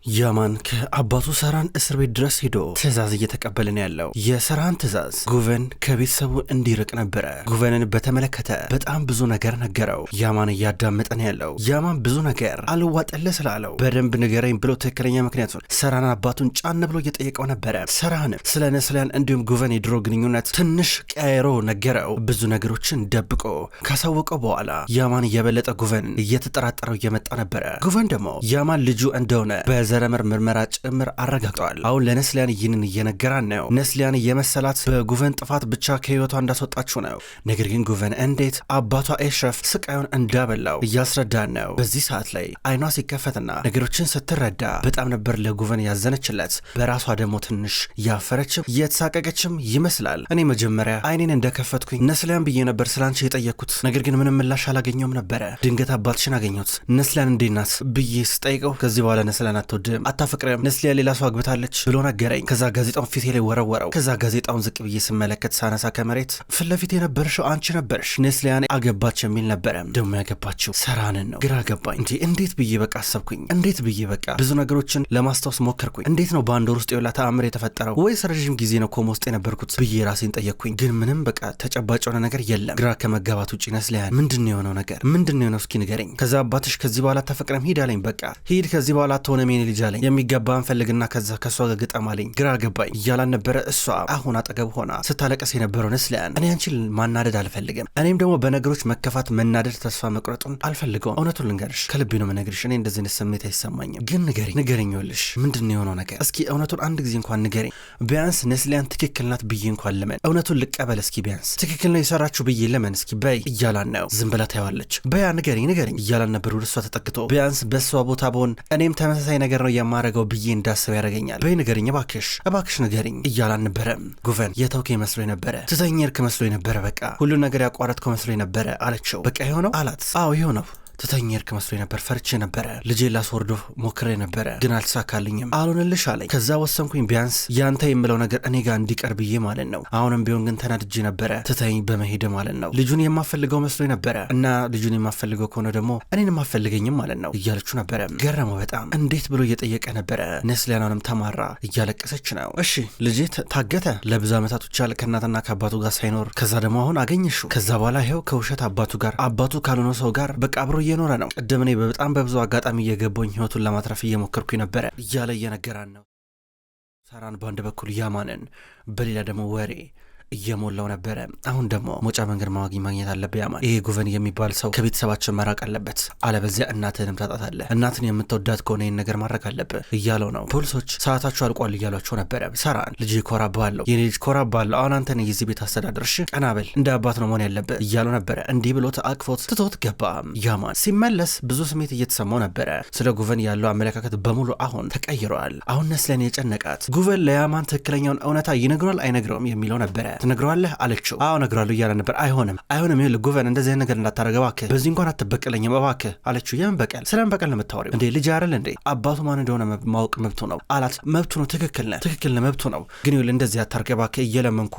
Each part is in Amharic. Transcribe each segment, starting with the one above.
ያማን ከአባቱ ሰራን እስር ቤት ድረስ ሄዶ ትዕዛዝ እየተቀበለ ነው ያለው። የሰራን ትዕዛዝ ጉቨን ከቤተሰቡ እንዲርቅ ነበረ። ጉቨንን በተመለከተ በጣም ብዙ ነገር ነገረው። ያማን እያዳመጠ ነው ያለው። ያማን ብዙ ነገር አልዋጠለ ስላለው በደንብ ንገረኝ ብሎ ትክክለኛ ምክንያቱን ሰራን አባቱን ጫን ብሎ እየጠየቀው ነበረ። ሰራንም ስለ ነስሊያን እንዲሁም ጉቨን የድሮ ግንኙነት ትንሽ ቀያይሮ ነገረው። ብዙ ነገሮችን ደብቆ ካሳወቀው በኋላ ያማን የበለጠ ጉቨን እየተጠራጠረው እየመጣ ነበረ። ጉቨን ደግሞ ያማን ልጁ እንደሆነ ዘረመር ምርመራ ጭምር አረጋግጠዋል። አሁን ለነስሊያን ይህንን እየነገራን ነው። ነስሊያን የመሰላት በጉቨን ጥፋት ብቻ ከህይወቷ እንዳስወጣችው ነው። ነገር ግን ጉቨን እንዴት አባቷ ኤሽረፍ ስቃዩን እንዳበላው እያስረዳን ነው። በዚህ ሰዓት ላይ አይኗ ሲከፈትና ነገሮችን ስትረዳ በጣም ነበር ለጉቨን ያዘነችለት። በራሷ ደግሞ ትንሽ ያፈረችም የተሳቀቀችም ይመስላል። እኔ መጀመሪያ አይኔን እንደከፈትኩኝ ነስሊያን ብዬ ነበር ስላንቺ የጠየቅኩት፣ ነገር ግን ምንም ምላሽ አላገኘውም ነበረ። ድንገት አባትሽን አገኘሁት። ነስሊያን እንዴት ናት ብዬ ስጠይቀው ከዚህ በኋላ ነስሊያን አታፈቅረም፣ ነስሊያን ሌላ ሰው አግብታለች ብሎ ነገረኝ። ከዛ ጋዜጣውን ፊቴ ላይ ወረወረው። ከዛ ጋዜጣውን ዝቅ ብዬ ስመለከት ሳነሳ ከመሬት ፊት ለፊት የነበርሽው አንቺ ነበርሽ፣ ነስሊያን አገባች የሚል ነበረ። ደግሞ ያገባችው ሰራንን ነው። ግራ ገባኝ። እንዴት ብዬ በቃ አሰብኩኝ። እንዴት ብዬ በቃ ብዙ ነገሮችን ለማስታወስ ሞከርኩኝ። እንዴት ነው በአንድ ወር ውስጥ የወላ ተአምር የተፈጠረው ወይስ ረዥም ጊዜ ነው ኮማ ውስጥ የነበርኩት ብዬ ራሴን ጠየቅኩኝ። ግን ምንም በቃ ተጨባጭ የሆነ ነገር የለም። ግራ ከመጋባት ውጭ ነስሊያን ምንድን የሆነው ነገር ምንድን ነው? እስኪ ንገረኝ። ከዛ አባትሽ ከዚህ በኋላ አታፈቅረም ሂድ አለኝ። በቃ ሂድ ከዚህ በኋላ አትሆነም የኔ ልጅ አለኝ። የሚገባን ፈልግና ከዛ ከሷ ጋር ግጠም አለኝ። ግራ ገባኝ እያላን ነበረ። እሷ አሁን አጠገብ ሆና ስታለቀስ የነበረው ነስሊያን እኔ አንቺን ማናደድ አልፈልግም፣ እኔም ደግሞ በነገሮች መከፋት፣ መናደድ፣ ተስፋ መቁረጡን አልፈልገውም። እውነቱን ልንገርሽ፣ ከልቤ ነው መነግርሽ። እኔ እንደዚህ አይነት ስሜት አይሰማኝም። ግን ንገረኝ ይኸውልሽ ምንድን ነው የሆነው ነገር? እስኪ እውነቱን አንድ ጊዜ እንኳን ንገረኝ። ቢያንስ ነስሊያን ትክክል ናት ብዬ እንኳን ልመን። እውነቱን ልቀበል እስኪ ቢያንስ ትክክል ነው የሰራችሁ ብዬ ልመን እስኪ በይ እያላን ነው። ዝም ብላ ታየዋለች። በያ ንገረኝ እያላን ነበር ወደ እሷ ተጠግቶ። ቢያንስ በእሷ ቦታ በሆን እኔም ተመሳሳይ ነገር ነው የማረገው ብዬ እንዳስብ ያደረገኛል። በይ ንገረኝ እባክሽ ንገረኝ እያላን ነበረ። ጉቨን የተውከ መስሎ ነበረ፣ ትተኛርክ መስሎ ነበረ፣ በቃ ሁሉን ነገር ያቋረጥከው መስሎ ነበረ አለችው። በቃ ይሆነው አላት። አዎ ይሆነው ትተኛርክ መስሎኝ ነበር፣ ፈርቼ ነበረ፣ ልጄ ላስወርዶ ሞክሬ ነበረ፣ ግን አልተሳካልኝም፣ አልሆነልሽ አለኝ። ከዛ ወሰንኩኝ ቢያንስ ያንተ የምለው ነገር እኔ ጋር እንዲቀር ብዬ ማለት ነው። አሁንም ቢሆን ግን ተናድጄ ነበረ ትተኝ በመሄድ ማለት ነው። ልጁን የማፈልገው መስሎኝ ነበረ እና ልጁን የማፈልገው ከሆነ ደግሞ እኔን የማፈልገኝም ማለት ነው እያለችው ነበረ። ገረመው በጣም። እንዴት ብሎ እየጠየቀ ነበረ። ነስሊያናንም ተማራ እያለቀሰች ነው። እሺ ልጄ ታገተ ለብዙ ዓመታቶች ያለ ከእናትና ከአባቱ ጋር ሳይኖር፣ ከዛ ደግሞ አሁን አገኘሽው። ከዛ በኋላ ይኸው ከውሸት አባቱ ካልሆነ ሰው ጋር በቃ አብሮ እየኖረ ነው። ቅድም እኔ በጣም በብዙ አጋጣሚ እየገባኝ ህይወቱን ለማትረፍ እየሞከርኩኝ ነበረ እያለ እየነገራን ነው። ሰራን በአንድ በኩል ያማንን በሌላ ደግሞ ወሬ እየሞላው ነበረ። አሁን ደግሞ ሞጫ መንገድ ማግኘት አለበት ያማን። ይሄ ጉቨን የሚባል ሰው ከቤተሰባችን መራቅ አለበት፣ አለበዚያ እናትህንም ታጣታለህ። እናትን የምትወዳት ከሆነ ይህን ነገር ማድረግ አለብህ እያለው ነው። ፖሊሶች ሰዓታቸው አልቋል እያሏቸው ነበረ። ሰራን ልጅ ኮራባለሁ፣ የኔ ልጅ ኮራባለሁ፣ አሁን አንተን የዚህ ቤት አስተዳደርሽ ቀና በል፣ እንደ አባት ነው መሆን ያለብህ እያለው ነበረ። እንዲህ ብሎ አቅፎት ትቶት ገባ። ያማን ሲመለስ ብዙ ስሜት እየተሰማው ነበረ። ስለ ጉቨን ያለው አመለካከት በሙሉ አሁን ተቀይረዋል። አሁን ነስሊያን የጨነቃት ጉቨን ለያማን ትክክለኛውን እውነታ ይነግሯል አይነግረውም የሚለው ነበረ። ትነግረዋለህ አለችው። አዎ ነግሯለሁ እያለ ነበር። አይሆንም ይኸውልህ ጉቨን እንደዚህ አይነት ነገር እንዳታረገ እባክህ፣ በዚህ እንኳን አትበቀለኝም እባክህ አለችው። የምን በቀል? ስለምን በቀል ነው የምታወሪው እንዴ? ልጅ አይደል እንዴ? አባቱ ማን እንደሆነ ማወቅ መብቱ ነው አላት። መብቱ ነው፣ ትክክል ነህ መብቱ ነው። ግን ይኸውልህ እንደዚህ አታርገ እባክህ፣ እየለመንኩ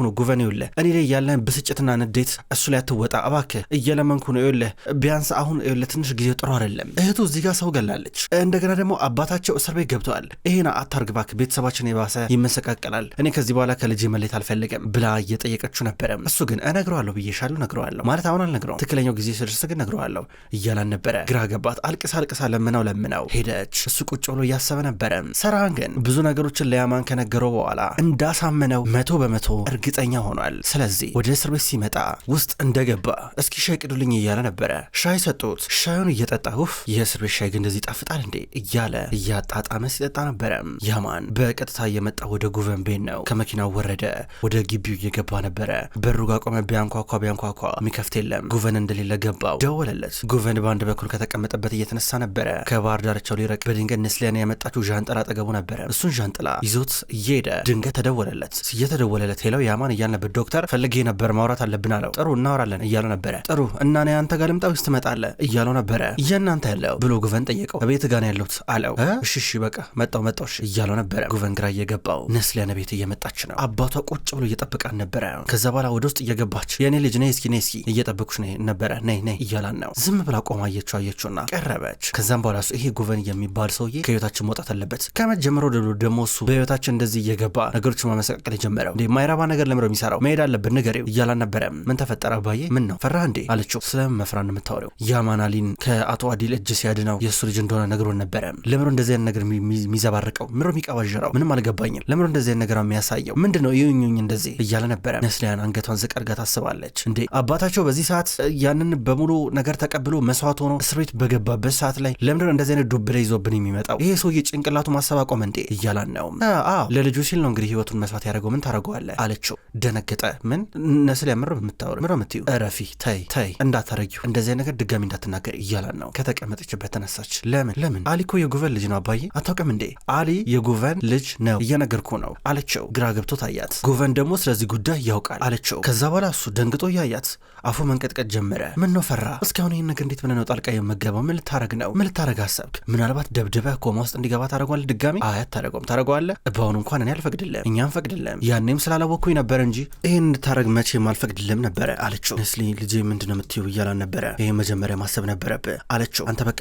ነው ጉቨን። ይኸውልህ እኔ ላይ ያለን ብስጭትና ንዴት እሱ ላይ አትወጣ እባክህ፣ እየለመንኩ ነው። ይኸውልህ ቢያንስ አሁን ይኸውልህ ትንሽ ጊዜ ጥሩ አይደለም። እህቱ እዚህ ጋር ሰው ገላለች፣ እንደገና ደግሞ አባታቸው እስር ቤት ገብተዋል። ይሄን አታርግ እባክህ፣ ቤተሰባችን የባሰ ይመሰቃቀላል። እኔ ከዚህ በኋላ ከልጅ መለየት አልፈልግም ብላ እየጠየቀችው ነበረ። እሱ ግን እነግረዋለሁ ብዬሻለሁ፣ እነግረዋለሁ ማለት አሁን አልነግረውም፣ ትክክለኛው ጊዜ ስደርስ ግን እነግረዋለሁ እያላን ነበረ። ግራ ገባት። አልቅሳ ለምነው ሄደች። እሱ ቁጭ ብሎ እያሰበ ነበረ። ሰራን ግን ብዙ ነገሮችን ለያማን ከነገረው በኋላ እንዳሳመነው 100% እርግጠኛ ሆኗል። ስለዚህ ወደ እስር ቤት ሲመጣ ውስጥ እንደገባ እስኪ ሻይ ቅዱልኝ እያለ ነበረ። ሻይ ሰጡት። ሻዩን እየጠጣ የእስር ቤት ሻይ ግን እንደዚህ ይጣፍጣል እንዴ እያለ እያጣጣመ ሲጠጣ ነበረ። ያማን በቀጥታ እየመጣ ወደ ጉቨን ቤት ነው። ከመኪናው ወረደ። ወደ ግቢው እየገባ ነበረ። በሩ ጋር ቆመ። ቢያንኳኳ የሚከፍት የለም። ጉቨን እንደሌለ ገባው። ደወለለት። ጉቨን በአንድ በኩል ከተቀመጠበት እየተነሳ ነበረ። ከባህር ዳርቻው ሊረቅ በድንገት ነስሊያን ያመጣችው ዣንጥላ አጠገቡ ነበረ። እሱን ዣንጥላ ይዞት እየሄደ ድንገት ተደወለለት። ሄለው ያማን እያለ ነበር። ዶክተር ፈልጌ ነበር ማውራት አለብን አለው። ጥሩ እናወራለን እያለው ነበረ። ጥሩ እና እኔ አንተ ጋር ልምጣ ወይስ ትመጣለህ እያለው ነበረ። የእናንተ ያለው ብሎ ጉቨን ጠየቀው። ቤት ጋር ነው ያለሁት አለው። እሺ በቃ መጣው እያለው ነበረ። ጉቨን ግራ እየገባው ነስሊያን ቤት እየመጣች ነው። አባቷ ቁጭ ብሎ እየጠበቃን ነበረ። ከዛ በኋላ ወደ ውስጥ እየገባች የኔ ልጅ ነይ እስኪ እየጠበኩሽ ነበረ ነይ እያላን ነው። ዝም ብላ ቆማ አየችውና ቀረበች። ከዛም በኋላ ይሄ ጉቨን የሚባል ሰውዬ ከህይወታችን መውጣት አለበት። ከመጀመሪያው ደግሞ እሱ በህይወታችን እንደዚህ እየገባ ነገሮች ማመሰቃቀል የጀመረው እንዴ ማይራባ ነገር ለምረው የሚሰራው መሄድ አለብን ንገሪው እያላን ነበረ። ምን ተፈጠረ አባዬ ምን ነው ፈራህ እንዴ አለችው። ስለምን መፍራት ነው የምታወሪው? ያማን አሊን ከአቶ አዲል እጅ ሲያድነው የእሱ ልጅ እንደሆነ ነግሮን ነበረ። ለምሮ እንደዚህ አይነት ነገር የሚዘባርቀው ምሮ የሚቀባዥረው ምንም አልገባኝም። ለምሮ እንደዚህ አይነት ነገር የሚያሳየው ምንድነው? ይሁኝኝ እንደዚህ እያለ ነበረ። ነስሊያን አንገቷን ዝቅ አድርጋ ታስባለች። እንዴ አባታቸው በዚህ ሰዓት ያንን በሙሉ ነገር ተቀብሎ መስዋዕት ሆኖ እስር ቤት በገባበት ሰዓት ላይ ለምንድነው እንደዚህ አይነት ዱብ ላይ ይዞብን የሚመጣው? ይሄ ሰውዬ ጭንቅላቱ ማሰብ አቆመ እንዴ እያላን ነው። አዎ ለልጁ ሲል ነው እንግዲህ ህይወቱን መስዋዕት ያደረገው። ምን ታደርገዋለህ አለችው። ደነገጠ። ምን ነስሊያን ምሮ የምትዩ እረፊ ተይ እንዳታረጊው እንደዚህ ነገር ድጋሚ እንዳትናገር እያላን ነው። ከተቀመጠችበት ተነሳች። ለምን አሊ እኮ የጉቨን ልጅ ነው አባዬ አታውቅም እንዴ? አሊ የጉቨን ልጅ ነው እየነገርኩ ነው አለችው። ግራ ገብቶ ታያት። ጉቨን ደግሞ ስለዚህ ጉዳይ ያውቃል አለችው። ከዛ በኋላ እሱ ደንግጦ ያያት አፉ መንቀጥቀጥ ጀመረ። ምን ነው ፈራ? እስካሁን ይህን ነገር እንዴት ብለህ ነው ጣልቃ የምገባው? ምን ልታረግ ነው? ምን ልታረግ አሰብክ? ምናልባት ደብድበህ ኮማ ውስጥ እንዲገባ ታደርገዋለህ ድጋሚ? አይ አታደርገውም። ታደርገዋለህ? በአሁኑ እንኳን እኔ አልፈቅድልም፣ እኛም ፈቅድልም። ያኔም ስላላወቅኩኝ ነበር እንጂ ይህን እንድታረግ መቼም አልፈቅድልም ነበረ አለችው። ነስሊ ልጄ ምንድነው የምትይው እያላን ነበረ። ይህ መጀመሪያ ማሰብ ነበረብህ አለችው። አንተ በቃ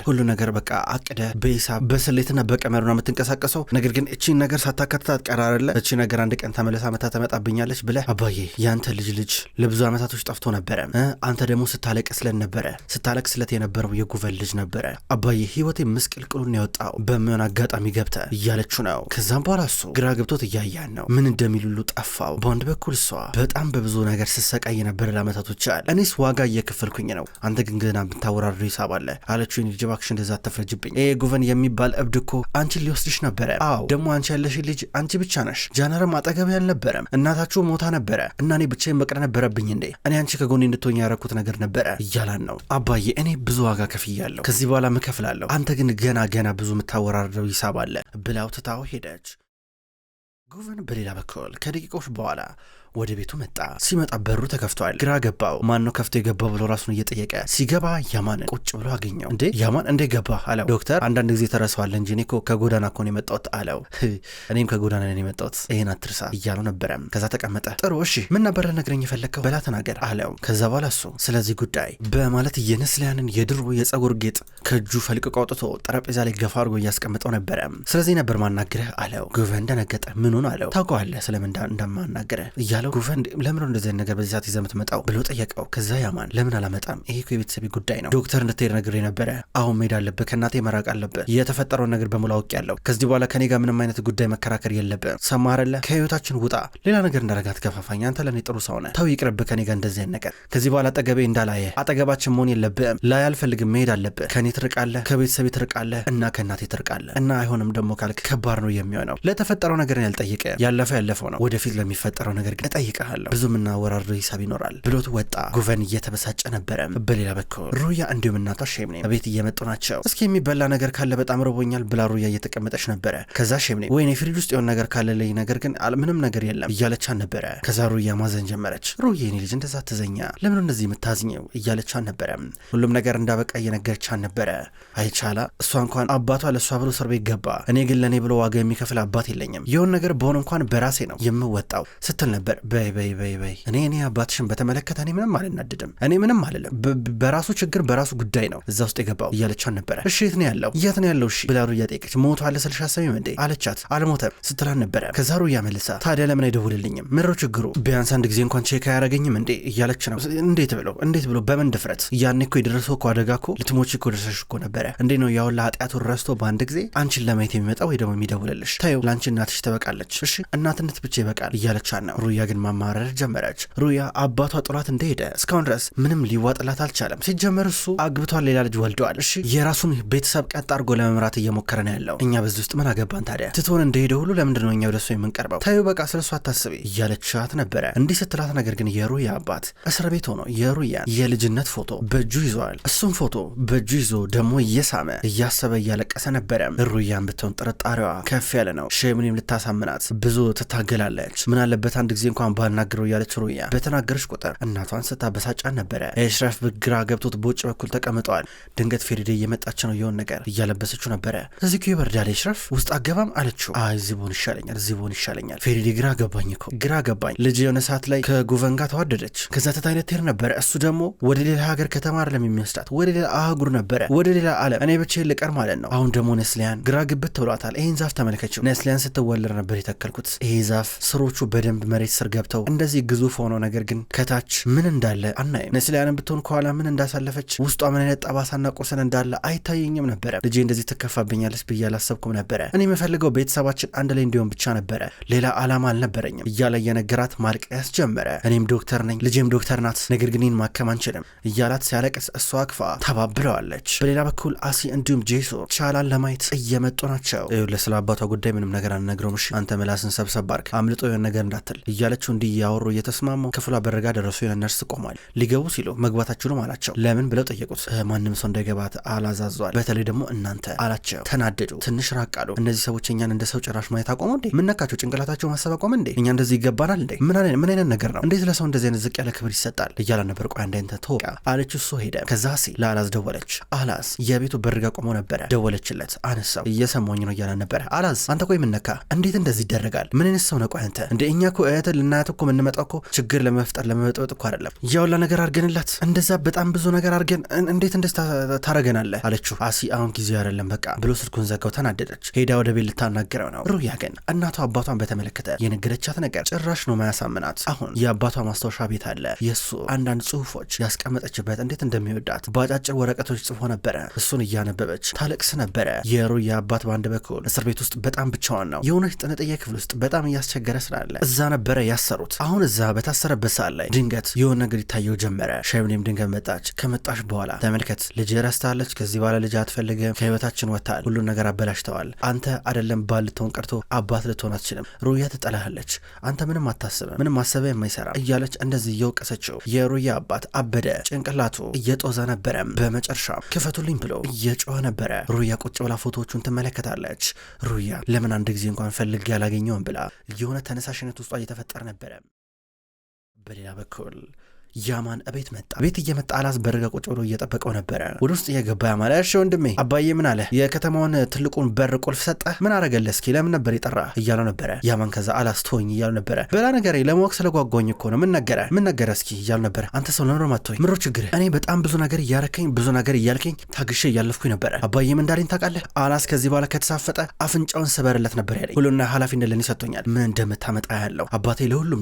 ሁሉ ነገር በቃ አቅደ በሂሳብ በስሌትና በቀመር ነው የምትንቀሳቀሰው። ነገር ግን እቺን ነገር ሳታካትታ አትቀራርለ እቺ ነገር አንድ ቀን ተመለሳ መታ ተመጣብኛለች ብለህ አባዬ ያንተ ልጅ ለብዙ ዓመታቶች ጠፍቶ ነበረ። አንተ ደግሞ ስታለቅስለት የነበረው የጉቨን ልጅ ነበረ። አባዬ ህይወቴ ምስቅልቅሉን ያወጣው በሚሆን አጋጣሚ ገብተ እያለችው ነው። ከዛም በኋላ እሱ ግራ ገብቶት እያያን ነው። ምን እንደሚሉሉ ጠፋው። በአንድ በኩል እሷ በጣም በብዙ ነገር ስሰቃይ የነበረ ለዓመታቶች አለ። እኔስ ዋጋ እየከፈልኩኝ ነው፣ አንተ ግን ገና ብታወራሩ ሂሳብ አለ አለችው። ልጅ እባክሽ እንደዛ አትፍረጅብኝ። ይሄ ጉቨን የሚባል እብድ እኮ አንቺን ሊወስድሽ ነበረ። አዎ ደግሞ አንቺ ያለሽ ልጅ አንቺ ብቻ ነሽ። ጃነርም አጠገብ ያልነበረም እናታችሁ ሞታ ነበረ እና እኔ ብቻዬን መቅረት ነበረብኝ እንዴ? እኔ አንቺ ከጎኔ እንድትሆኝ ያረኩት ነገር ነበረ እያላን ነው። አባዬ እኔ ብዙ ዋጋ ከፍያለሁ፣ ከዚህ በኋላ ምከፍላለሁ። አንተ ግን ገና ብዙ የምታወራረው ሂሳብ አለ ብላው ትታው ሄደች። ጉቨን በሌላ በኩል ከደቂቃዎች በኋላ ወደ ቤቱ መጣ። ሲመጣ በሩ ተከፍቷል። ግራ ገባው። ማን ነው ከፍቶ የገባው ብሎ ራሱን እየጠየቀ ሲገባ ያማንን ቁጭ ብሎ አገኘው። እንዴ ያማን እንዴ ገባ አለው። ዶክተር አንዳንድ ጊዜ ተረሳዋል እንጂ እኔ እኮ ከጎዳና እኮ ነው የመጣሁት አለው። እኔም ከጎዳና ነው የመጣሁት ይሄን አትርሳ እያለው ነበረ። ከዛ ተቀመጠ። ጥሩ እሺ ምን ነበር ለነገረኝ የፈለከው? በላ ተናገር አለው። ከዛ በኋላ እሱ ስለዚህ ጉዳይ በማለት የነስሊያንን የድሮ የጸጉር ጌጥ ከእጁ ፈልቅቆ አውጥቶ ጠረጴዛ ላይ ገፋ አድርጎ እያስቀመጠው ነበረ። ስለዚህ ነበር ማናገረህ አለው። ጉቨን ደነገጠ። ምኑን አለው። ታውቀዋለህ ስለምን እንደማናገረህ ያለው ጉቨን ለምን እንደዚህ ነገር በዚህ ሰዓት ይዘህ የምትመጣው ብሎ ጠየቀው። ከዛ ያማን ለምን አላመጣም? ይሄ እኮ የቤተሰብ ጉዳይ ነው። ዶክተር እንድትሄድ ነግሬ ነበረ። አሁን መሄድ አለብህ። ከእናቴ መራቅ አለብህ። የተፈጠረውን ነገር በሙሉ አውቄያለሁ። ከዚህ በኋላ ከኔ ጋር ምንም አይነት ጉዳይ መከራከር የለብህም። ሰማህ አይደለ? ከህይወታችን ውጣ። ሌላ ነገር እንዳረጋት ከፋፋኝ። አንተ ለኔ ጥሩ ሰው ነህ። ተው ይቅርብህ ከኔ ጋር እንደዚህ አይነት ነገር። ከዚህ በኋላ አጠገቤ እንዳላየህ፣ አጠገባችን መሆን የለብህም። ላይ አልፈልግም። መሄድ አለብህ። ከኔ ትርቃለህ፣ ከቤተሰቤ ትርቃለህ እና ከእናቴ ትርቃለህ እና አይሆንም ደግሞ ካልክ ከባድ ነው የሚሆነው። ለተፈጠረው ነገር ያልጠይቀ ያለፈው ነው። ወደፊት ለሚፈጠረው ነገር ግን እጠይቅሃለሁ። ብዙ ምናወራረው ሂሳብ ይኖራል ብሎት ወጣ። ጉቨን እየተበሳጨ ነበረ። በሌላ በኩል ሩያ እንዲሁም እናቷ ሼምኔ ቤት እየመጡ ናቸው። እስኪ የሚበላ ነገር ካለ በጣም ርቦኛል ብላ ሩያ እየተቀመጠች ነበረ። ከዛ ሼምኔ ወይኔ ፍሪጅ ውስጥ የሆነ ነገር ካለ ላይ ነገር ግን ምንም ነገር የለም እያለቻን ነበረ። ከዛ ሩያ ማዘን ጀመረች። ሩያ የኔ ልጅ እንደዛ ትዘኛ ለምን እንደዚህ የምታዝኘው እያለቻን ነበረ። ሁሉም ነገር እንዳበቃ እየነገረቻን ነበረ። አይቻላ እሷ እንኳን አባቷ ለእሷ ብሎ እስር ቤት ገባ። እኔ ግን ለእኔ ብሎ ዋጋ የሚከፍል አባት የለኝም። የሆን ነገር በሆነ እንኳን በራሴ ነው የምወጣው ስትል ነበር። በይ እኔ አባትሽን በተመለከተ እኔ ምንም አልናደድም። እኔ ምንም አልልም። በራሱ ችግር በራሱ ጉዳይ ነው እዛ ውስጥ የገባው እያለቻን ነበረ። እሺ የት ነው ያለው? እሺ ብላ ሩያ ጠየቀች። ሞቷል ስልሽ አሰሚም እንዴ አለቻት። አልሞተም ስትላን ነበረ። ከዛ ሩያ መልሳ ታዲያ ለምን አይደውልልኝም? ምነው ችግሩ? ቢያንስ አንድ ጊዜ እንኳን ቼክ አያረገኝም እንዴ እያለች ነው። እንዴት ብሎ በምን ድፍረት? ያኔ እኮ የደረሰው እኮ አደጋ እኮ ልትሞች እኮ ደርሰሽ እኮ ነበረ። እንዴ ነው ያው ለኃጢአቱን ረስቶ በአንድ ጊዜ አንቺን ለማየት የሚመጣው ወይ ደግሞ የሚደውልልሽ? ታዩ ለአንቺ እናትሽ ትበቃለች። እሺ እናትነት ብቻ ይበቃል እያለቻን ነው። ሩያ ግን ማማረር ጀመረች። ሩያ አባቷ ጥሏት እንደሄደ እስካሁን ድረስ ምንም ሊዋጥላት አልቻለም። ሲጀመር እሱ አግብቷል፣ ሌላ ልጅ ወልደዋል። እሺ የራሱን ቤተሰብ ቀጥ አድርጎ ለመምራት እየሞከረ ነው ያለው። እኛ በዚህ ውስጥ ምን አገባን ታዲያ? ትቶን እንደሄደ ሁሉ ለምንድን ነው እኛ ወደሱ የምንቀርበው? ታዩ በቃ ስለሱ አታስቢ እያለቻት ነበረ። እንዲህ ስትላት ነገር ግን የሩያ አባት እስር ቤት ሆኖ የሩያን የልጅነት ፎቶ በእጁ ይዘዋል። እሱም ፎቶ በእጁ ይዞ ደግሞ እየሳመ እያሰበ እያለቀሰ ነበረ። ሩያን ብትሆን ጥርጣሬዋ ከፍ ያለ ነው። ሼምኒም ልታሳምናት ብዙ ትታገላለች። ምን አለበት አንድ ጊዜ እንኳን እንኳን ባናግረው እያለች ሩያ በተናገረች ቁጥር እናቷን ስታበሳጫን ነበረ። ኤሽረፍ ግራ ገብቶት በውጭ በኩል ተቀምጠዋል። ድንገት ፌሪዴ እየመጣች ነው። የሆነ ነገር እያለበሰችው ነበረ። እዚህ ይበርዳል ኤሽረፍ ውስጥ አገባም አለችው። አይ እዚህ ብሆን ይሻለኛል። ፌሪዴ ግራ ገባኝ ልጅ የሆነ ሰዓት ላይ ከጉቨን ጋር ተዋደደች። ከዛ ተታይነት ቴር ነበረ። እሱ ደግሞ ወደ ሌላ ሀገር ከተማ አይደለም የሚወስዳት ወደ ሌላ አህጉር ነበረ፣ ወደ ሌላ ዓለም። እኔ ብቻዬን ልቀር ማለት ነው። አሁን ደግሞ ነስሊያን ግራ ግብት ብሏታል። ይሄን ዛፍ ተመልከችው። ነስሊያን ስትወለድ ነበር የተከልኩት። ይሄ ዛፍ ስሮቹ በደንብ መሬት ስር ገብተው እንደዚህ ግዙፍ ሆኖ ነገር ግን ከታች ምን እንዳለ አናይም። ነስሊያንን ብትሆን ከኋላ ምን እንዳሳለፈች ውስጧ ምን አይነት ጠባሳና ቁስል እንዳለ አይታየኝም ነበረ። ልጄ እንደዚህ ትከፋብኛለች ብዬ አላሰብኩም ነበረ። እኔ የምፈልገው ቤተሰባችን አንድ ላይ እንዲሆን ብቻ ነበረ፣ ሌላ ዓላማ አልነበረኝም እያለ የነገራት ማልቀስ ጀመረ። እኔም ዶክተር ነኝ፣ ልጄም ዶክተር ናት፣ ነገር ግን ይህን ማከም አንችልም እያላት ሲያለቅስ እሷ አክፋ ታባብለዋለች። በሌላ በኩል አሲ እንዲሁም ጄሶር ቻላን ለማየት እየመጡ ናቸው። ስለ አባቷ ጉዳይ ምንም ነገር አንነግረውም፣ እሺ አንተ ምላስን ሰብሰብ ባርክ፣ አምልጦ የሆነ ነገር እንዳትል እያለችው እንዲህ እያወሩ እየተስማሙ ክፍሏ በረጋ ደረሱ። የሆነ ነርስ ቆሟል። ሊገቡ ሲሉ መግባታችሁንም አላቸው። ለምን ብለው ጠየቁት። ማንም ሰው እንዳይገባት አላዛዟል፣ በተለይ ደግሞ እናንተ አላቸው። ተናደዱ። ትንሽ ራቅ አሉ። እነዚህ ሰዎች እኛን እንደ ሰው ጭራሽ ማየት አቆሙ እንዴ? ምን ነካቸው? ጭንቅላታቸው ማሰብ አቆመ እንዴ? እኛ እንደዚህ ይገባናል እንዴ? ምን አይነት ነገር ነው? እንዴት ለሰው እንደዚህ አይነት ዝቅ ያለ ክብር ይሰጣል? እያለ ነበር። ቆይ አንዳንተ ተወቃ አለች። እሱ ሄደ። ከዛ ሲ ለአላዝ ደወለች። አላዝ የቤቱ በርጋ ቆሞ ነበረ። ደወለችለት። አነሳው። እየሰማኝ ነው እያለ ነበረ። አላዝ አንተ ቆይ ምን ነካ? እንዴት እንደዚህ ይደረጋል? ምን አይነት ሰው ነው? ቆይ አንተ እንደ እኛ እኮ እህትህ ልናያት እኮ የምንመጣው እኮ ችግር ለመፍጠር ለመበጥበጥ እኮ አይደለም። ያውላ ነገር አድርገንላት እንደዛ በጣም ብዙ ነገር አድርገን እንዴት እንደዚህ ታረገናለህ? አለችው። አሲ አሁን ጊዜው አይደለም በቃ ብሎ ስልኩን ዘጋው። ተናደደች። ሄዳ ወደ ቤት ልታናገረው ነው። ሩያ ግን እናቷ አባቷን በተመለከተ የነገረቻት ነገር ጭራሽ ነው ማያሳምናት። አሁን የአባቷ ማስታወሻ ቤት አለ። የሱ አንዳንድ ጽሁፎች ያስቀመጠችበት እንዴት እንደሚወዳት በአጫጭር ወረቀቶች ጽፎ ነበረ። እሱን እያነበበች ታለቅስ ነበረ። የሩያ አባት በአንድ በኩል እስር ቤት ውስጥ በጣም ብቻዋን ነው። የሆነች ጥንጥዬ ክፍል ውስጥ በጣም እያስቸገረ ስላለ እዛ ነበረ ያሰሩት። አሁን እዛ በታሰረበት ሰዓት ላይ ድንገት የሆነ ነገር ይታየው ጀመረ። ሻይብኔም ድንገት መጣች። ከመጣሽ በኋላ ተመልከት ልጅ ረስታለች። ከዚህ በኋላ ልጅ አትፈልግም። ከህይወታችን ወጥታል። ሁሉን ነገር አበላሽተዋል። አንተ አይደለም ባል ልትሆን ቀርቶ አባት ልትሆን አትችልም። ሩያ ትጠላሃለች። አንተ ምንም አታስብም፣ ምንም ማሰቢያ የማይሰራ እያለች እንደዚህ እየወቀሰችው የሩያ አባት አበደ። ጭንቅላቱ እየጦዘ ነበረ። በመጨረሻ ክፈቱልኝ ብሎ እየጮኸ ነበረ። ሩያ ቁጭ ብላ ፎቶዎቹን ትመለከታለች። ሩያ ለምን አንድ ጊዜ እንኳን ፈልጌ ያላገኘውም ብላ የሆነ ተነሳሽነት ውስጧ እየተፈጠረ ነበረ። በሌላ በኩል ያማን እቤት መጣ። ቤት እየመጣ አላዝ በርጋ ቁጭ ብሎ እየጠበቀው ነበረ። ወደ ውስጥ እየገባ ያማን እሺ ወንድሜ አባዬ ምን አለ? የከተማውን ትልቁን በር ቁልፍ ሰጠ? ምን አረገለህ? እስኪ ለምን ነበር የጠራ እያለው ነበረ። ያማን ከዛ አላዝ ተወኝ እያለው ነበረ። በላ ነገር ለማወቅ ስለጓጓኝ እኮ ነው። ምን ነገረ እስኪ እያለው ነበረ። አንተ ሰው ለምን ማተወኝ? ምሮ ችግር? እኔ በጣም ብዙ ነገር እያረከኝ ብዙ ነገር እያልከኝ ታግሼ እያለፍኩኝ ነበረ። አባዬ ምን እንዳለኝ ታውቃለህ? አላዝ ከዚህ በኋላ ከተሳፈጠ አፍንጫውን ስበርለት ነበር ያለኝ። ሁሉና ኃላፊነት ለኔ ሰጥቶኛል። ምን እንደምታመጣ ያለው አባቴ ለሁሉም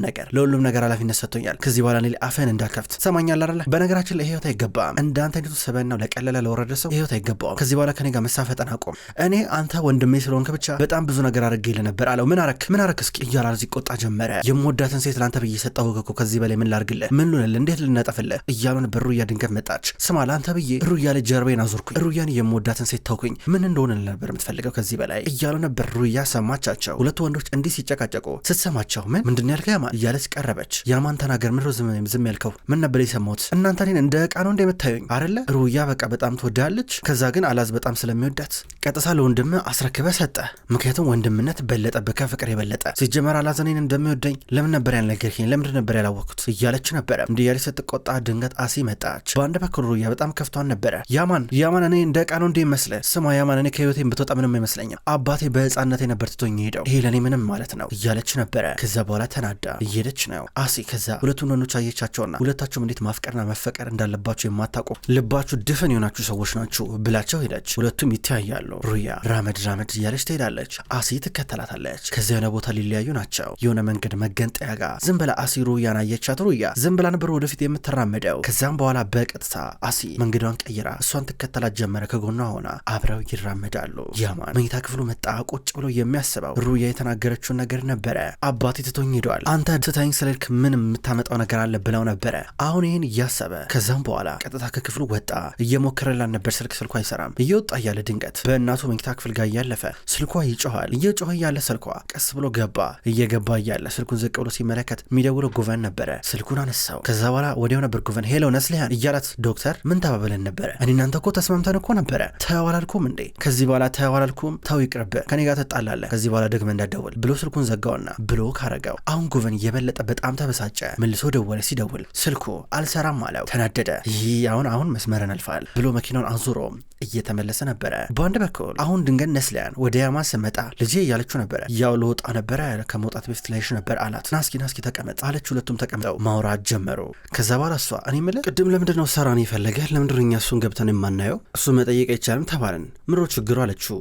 ነገር ኃላፊነት ሰጥቶኛል። ከዚህ በኋላ እኔ አፈን እንዳከፍት ሰማኛ አላለ። በነገራችን ላይ ህይወት አይገባም። እንዳንተ እንዴት ሰበናው ለቀለለ ለወረደ ሰው ህይወት አይገባም። ከዚህ በኋላ ከኔ ጋር መሳፈጠን አቆም። እኔ አንተ ወንድሜ ስለሆንክ ብቻ በጣም ብዙ ነገር አድርጌልህ ነበር አለው። ምን አረክ እስኪ እያለ ሲቆጣ ጀመረ። የምወዳትን ሴት ላንተ ብዬ ሰጠሁህ እኮ ከዚህ በላይ ምን ላድርግልህ? ምን ልሆንልህ? እንዴት ልነጠፍልህ? እያሉ ነበር። ሩያ ድንገት መጣች። ስማ ላንተ ብዬ ሩያ ላይ ጀርቤን አዙርኩኝ። ሩያን የምወዳትን ሴት ተውኩኝ። ምን እንደሆነ ነበር የምትፈልገው ከዚህ በላይ እያሉ ነበር። ሩያ ሰማቻቸው። ሁለቱ ወንዶች እንዲህ ሲጨቃጨቁ ስትሰማቸው ምንድን ያልከው ያማን እያለች ቀረበች። ያማን ተናገር። ምን ዝም ያልከው ምን ነበር የሰማሁት? እናንተ እኔን እንደ ዕቃ ነው እንደምታዩኝ አይደለ? ሩያ በቃ በጣም ትወዳለች። ከዛ ግን አላዝ በጣም ስለሚወዳት ቀጥታ ለወንድም አስረክበ ሰጠ። ምክንያቱም ወንድምነት በለጠብህ ከፍቅር የበለጠ። ሲጀመር አላዝ እኔን እንደሚወደኝ ለምን ነበር ያልነገርከኝ? ለምን ነበር ያላወቅኩት? እያለች ነበረ። እንዲህ ያለች ስትቆጣ ድንገት አሲ መጣች። በአንድ በኩል ሩያ በጣም ከፍቷን ነበረ። ያማን እኔ እንደ ዕቃ ነው እንደሚመስልህ? ስማ ያማን እኔ ከህይወቴ ብትወጣ ምንም አይመስለኝም። አባቴ በህፃንነቴ ነበር ትቶኝ ሄደው። ይሄ ለእኔ ምንም ማለት ነው እያለች ነበረ። ከዛ በኋላ ተናዳ እየሄደች ነው አሲ። ከዛ ሁለቱን ወንዶች አየቻቸውና ሁለታቸውም እንዴት ማፍቀርና መፈቀር እንዳለባቸው የማታውቁ ልባችሁ ድፍን የሆናችሁ ሰዎች ናችሁ ብላቸው ሄደች። ሁለቱም ይተያያሉ። ሩያ ራመድ እያለች ትሄዳለች። አሲ ትከተላታለች። ከዚያ የሆነ ቦታ ሊለያዩ ናቸው። የሆነ መንገድ መገንጠያ ጋር ዝም ብላ አሲ ሩያን አየቻት። ሩያ ዝም ብላ ነበር ወደፊት የምትራመደው። ከዛም በኋላ በቀጥታ አሲ መንገዷን ቀይራ እሷን ትከተላት ጀመረ። ከጎኗ ሆና አብረው ይራመዳሉ። ያማን መኝታ ክፍሉ መጣ። ቁጭ ብሎ የሚያስበው ሩያ የተናገረችውን ነገር ነበረ። አባቴ ትቶኝ ሄዷል። አንተ ትተኸኝ ስለሄድክ ምን የምታመጣው ነገር አለ ብለው ነበረ ነበረ። አሁን ይህን እያሰበ ከዛም በኋላ ቀጥታ ከክፍሉ ወጣ። እየሞከረላን ነበር ስልኩ አይሰራም። እየወጣ እያለ ድንገት በእናቱ መኝታ ክፍል ጋር እያለፈ ስልኳ ይጮኋል። እየጮኸ እያለ ስልኳ ቀስ ብሎ ገባ። እየገባ እያለ ስልኩን ዝቅ ብሎ ሲመለከት የሚደውለው ጉቨን ነበረ። ስልኩን አነሳው። ከዛ በኋላ ወዲያው ነበር ጉቨን ሄሎ ነስሊሀን እያላት ዶክተር ምን ተባብለን ነበረ? እኔ እናንተ እኮ ተስማምተን እኮ ነበረ። ተው አላልኩም እንዴ? ከዚህ በኋላ ተው አላልኩም? ተው ይቅርብ፣ ከኔ ጋር ትጣላለህ፣ ከዚህ በኋላ ደግመህ እንዳትደውል ብሎ ስልኩን ዘጋውና ብሎ ካረገው አሁን ጉቨን እየበለጠ በጣም ተበሳጨ። መልሶ ደወለ። ሲደውል ስልኩ አልሰራም አለው። ተናደደ። ይህ አሁን መስመረን አልፋል ብሎ መኪናውን አዙሮ እየተመለሰ ነበረ። በአንድ በኩል አሁን ድንገት ነስሊሀን ወደ ያማን ስመጣ ልጄ እያለችው ነበረ። ያው ለወጣ ነበረ ከመውጣት በፊት ላይሽ ነበር አላት። ናስኪ ተቀመጥ አለች። ሁለቱም ተቀምጠው ማውራት ጀመሩ። ከዛ በኋላ እሷ እኔ የምልህ ቅድም ለምንድን ነው ሰራን የፈለገ ለምንድን ነው እኛ እሱን ገብተን የማናየው? እሱ መጠየቅ አይቻልም ተባልን። ምሮ ችግሩ አለችው።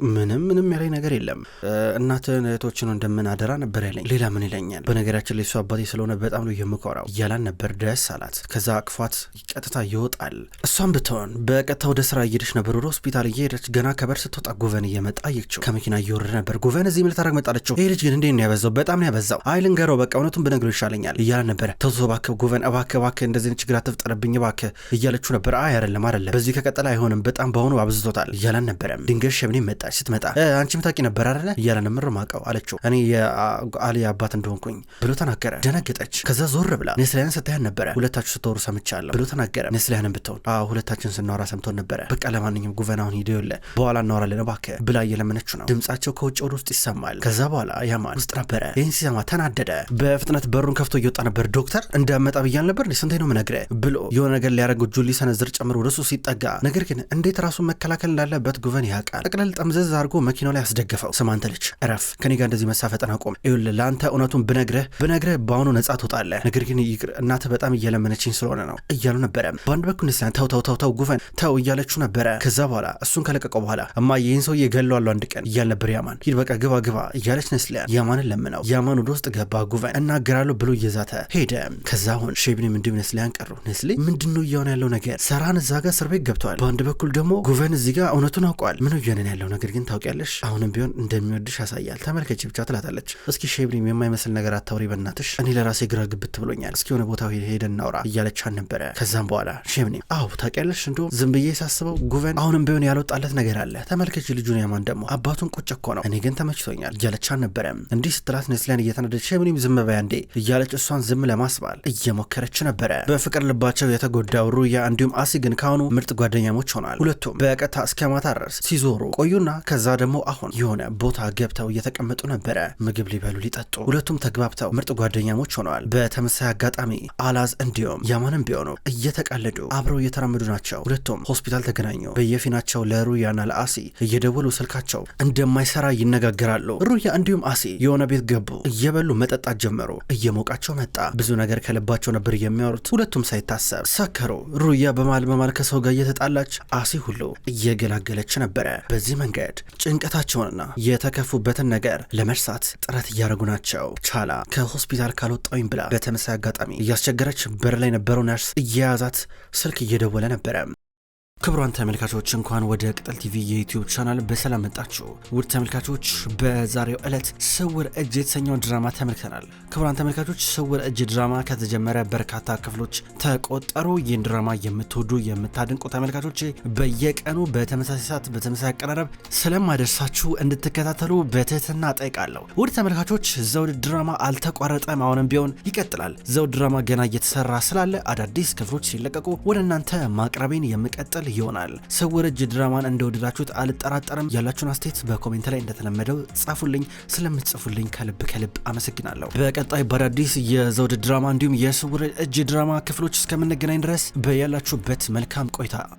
ምንም ያለኝ ነገር የለም እናትን እህቶችን እንደምን አደራ ነበር ያለኝ። ሌላ ምን ይለኛል? በነገራችን ላይ እሱ አባቴ ስለሆነ በጣም ነው የምኮራው እያላን ነበር። ደስ አላት። ከዛ አቅፏት ቀጥታ ይወጣል። እሷም ብትሆን በቀጥታ ወደ ስራ እየሄደች ነበር። ወደ ሆስፒታል እየሄደች ገና ከበር ስትወጣ ጉቨን እየመጣ አየችው። ከመኪና እየወረደ ነበር። ጉቨን እዚህ ምን ልታረግ መጣለችው? ይሄ ልጅ ግን እንዴት ነው ያበዛው? በጣም ነው ያበዛው። አይ ልንገረው በቃ እውነቱን ብነግረው ይሻለኛል እያላን ነበረ። ተው እባክህ ጉቨን እባክህ እንደዚህ ችግር አትፍጠርብኝ እባክህ እያለችው ነበር። አይ አይደለም በዚህ ከቀጠለ አይሆንም በጣም በአሁኑ አብዝቶታል እያላን ነበረ። ድንገት ሸብኔ መጣች። ስትመጣ አንቺም ታውቂ ነበር አይደለ እያላን ምር ማቀው አለችው። እኔ የአሊ አባት እንደሆንኩኝ ብሎ ተናገረ። ደነገጠች። ከዛ ዞር ብላ ነስሊሀን ስታያን ነበረ። ሁለታችሁ ስትወሩ ሰምቻለሁ ብሎ ተናገረ። ነስሊሀንን ብትሆን ሁለታችን ስናወራ ሰምቶን ነበረ። በቃ ለማንኛውም ጉቨን አሁን ሂዶ የለ በኋላ እናወራለን እባክህ ብላ እየለመነችው ነው። ድምጻቸው ከውጭ ወደ ውስጥ ይሰማል። ከዛ በኋላ ያማን ውስጥ ነበረ። ይህን ሲሰማ ተናደደ። በፍጥነት በሩን ከፍቶ እየወጣ ነበር። ዶክተር እንዳመጣ ብያል ነበር ስንቴ ነው ምነግርህ ብሎ የሆነ ነገር ሊያደርግ እጁን ሊሰነዝር ጨምሮ ወደሱ ሲጠጋ ነገር ግን እንዴት ራሱን መከላከል እንዳለበት ጉቨን ያውቃል። ጠቅለል ጠምዘዝ አድርጎ መኪናው ላይ አስደገፈው። ስማ አንተ ልጅ እረፍ፣ ከኔ ጋር እንደዚህ መሳፈጥን አቁም። ይኸውልህ ለአንተ እውነቱን ብነግርህ በአሁኑ ነጻ ትወጣለህ። ነገር ግን ይቅር እናትህ በጣም እየለመነችኝ ስለሆነ ነው እያሉ ነበረ። በአንድ በኩል ነስሊሀን ተው ጉቨን ተው እያለችው ነበረ። ከዛ በኋላ እሱን ከለቀቀው በኋላ እማ ይህን ሰው እየገለዋለሁ አንድ ቀን እያል ነበር ያማን። ሂድ በቃ ግባ እያለች ነስሊሀን ያማንን ለምነው ያማን ወደ ውስጥ ገባ። ጉቨን እናገራለሁ ብሎ እየዛተ ሄደ። ከዛ አሁን ሼብኒም እንዲሁም ነስሊሀን ቀሩ። ነስሊ ምንድነው እየሆነ ያለው ነገር? ሰራን እዛ ጋር እስር ቤት ገብተዋል። በአንድ በኩል ደግሞ ጉቨን እዚህ ጋር እውነቱን አውቋል። ምን እየሆነ ያለው ነገር ግን ታውቂያለሽ፣ አሁንም ቢሆን እንደሚወድሽ ያሳያል። ተመልከች ብቻ ትላታለች። እስኪ ሼብኒም የማይመስል ነገር አታውሪ በእናትሽ፣ እኔ ለራሴ ግራ ግብት ብሎኛል። እስኪ የሆነ ቦታ ሄደን እናውራ እያለቻን ነበረ። ከዛም በኋላ ሼብኒም ታውቂያለሽ እንደውም ዝም ብዬ ሳስበው ጉቨን አሁንም ቢሆን ያልወጣለት ነገር አለ። ተመልከች ልጁን ያማን ደግሞ አባቱን ቁጭ እኮ ነው። እኔ ግን ተመችቶኛል እያለቻን ነበረ። እንዲህ ስትላት ነስሊሀን እየተናደደች ሼብኒም ዝም በያ እንዴ እያለች እሷን ዝም ለማስባል እየሞከረች ነበረ። በፍቅር ልባቸው የተጎዳው ሩያ እንዲሁም አሲ ግን ካሁኑ ምርጥ ጓደኛሞች ሆኗል። ሁለቱም በቀጥታ እስከ ማታ ድረስ ሲዞሩ ቆዩና ከዛ ደግሞ አሁን የሆነ ቦታ ገብተው እየተቀመጡ ነበረ። ምግብ ሊበሉ ሊጠጡ ሁለቱም ተግባብተው ምርጥ ጓደኛሞች ሆነዋል። በተመሳሳይ አጋጣሚ አላዝ እንዲሁም ያማንም ቢሆኑ እየተቃለዱ አብረው እየተራመዱ ናቸው። ሁለቱም ሆስፒታል ተገናኙ። በየፊናቸው ለሩያና ለአሲ እየደወሉ ስልካቸው እንደማይሰራ ይነጋገራሉ። ሩያ እንዲሁም አሲ የሆነ ቤት ገቡ። እየበሉ መጠጣት ጀመሩ። እየሞቃቸው መጣ። ብዙ ነገር ከልባቸው ነበር የሚያወሩት። ሁለቱም ሳይታሰብ ሰከሩ። ሩያ በማል ከሰው ጋር እየተጣላች አሲ ሁሉ እየገላገለች ነበረ። በዚህ መንገድ ጭንቀታቸውንና የተከፉበትን ነገር ለመርሳት ጥረት እያደረጉ ናቸው። ቻላ ከሆስፒታል ካልወጣሁኝ ብላ በተመሳሳይ አጋጣሚ እያስቸገረች በር ላይ ነበረው ነርስ እየያዛት ስልክ እየደወለ ነበረ። ክቡራን ተመልካቾች እንኳን ወደ ቅጠል ቲቪ የዩቲዩብ ቻናል በሰላም መጣችሁ። ውድ ተመልካቾች በዛሬው ዕለት ስውር እጅ የተሰኘውን ድራማ ተመልክተናል። ክቡራን ተመልካቾች ስውር እጅ ድራማ ከተጀመረ በርካታ ክፍሎች ተቆጠሩ። ይህን ድራማ የምትወዱ የምታደንቁ ተመልካቾች በየቀኑ በተመሳሳይ ሰዓት በተመሳሳይ አቀራረብ ስለማደርሳችሁ እንድትከታተሉ በትህትና ጠይቃለሁ። ውድ ተመልካቾች ዘውድ ድራማ አልተቋረጠም፣ አሁንም ቢሆን ይቀጥላል። ዘውድ ድራማ ገና እየተሰራ ስላለ አዳዲስ ክፍሎች ሲለቀቁ ወደ እናንተ ማቅረቤን የምቀጥል ይሆናል። ስውር እጅ ድራማን እንደወደዳችሁት አልጠራጠርም። ያላችሁን አስተያየት በኮሜንት ላይ እንደተለመደው ጻፉልኝ። ስለምትጽፉልኝ ከልብ አመሰግናለሁ። በቀጣይ በአዳዲስ የዘውድ ድራማ እንዲሁም የስውር እጅ ድራማ ክፍሎች እስከምንገናኝ ድረስ በያላችሁበት መልካም ቆይታ